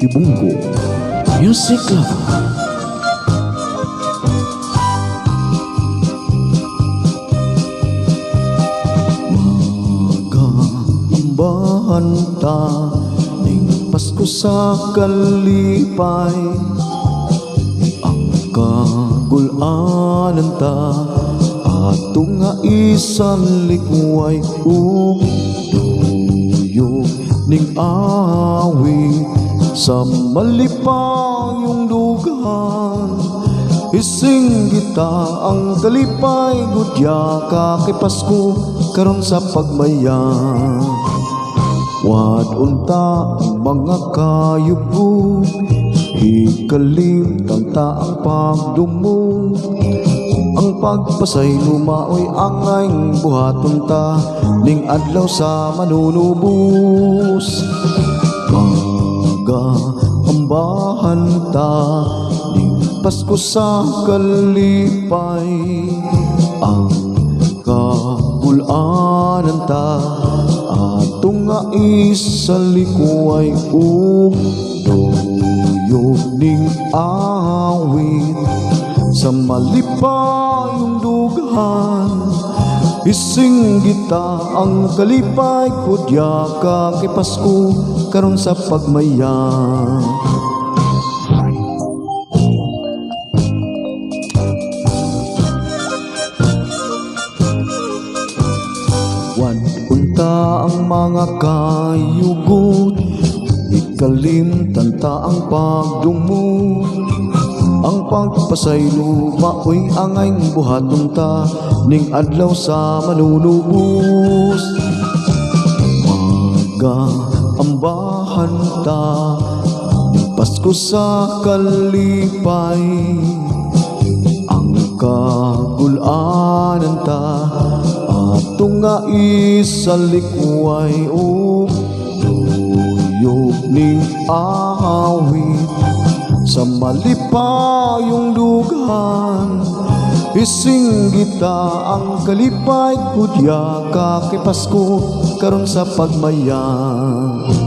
Tibunggo Music Lover. Magambahan ta ning Pasko sa kalipay, ang kagulanan ta ato nga isang likway ug tuyok ning awit sa malipayong dugan. Ising kita ang kalipay, gudya ka kay Pasko karon sa pagmayan. Wadunta ang mga kayubo, hikalim tanta ang pagdumong. Ang pagpasay lumaoy angay buhaton ta ning adlaw sa manunubos. Magambahan ta ning Pasko sa kalipay, ang kagulanan ta ato nga isalikway ug tuyok ning awit sa malipayong dugan. Ising kita ang kalipay, kudya ka kay Pasko karon sa pagmayan. Unta ang mga kayugot, ikalim tanta ang pagdumog. Ang pagpasay lumaoy angay buhaton ta ning adlaw sa manunubos. Magambahan ta ning Pasko sa kalipay, ang kagulanan ta ato nga isalikway ug tuyok ning awit sa malipayong dugan. Ising kita ang kalipay, kudya ka kay Pasko karon sa pagmayan.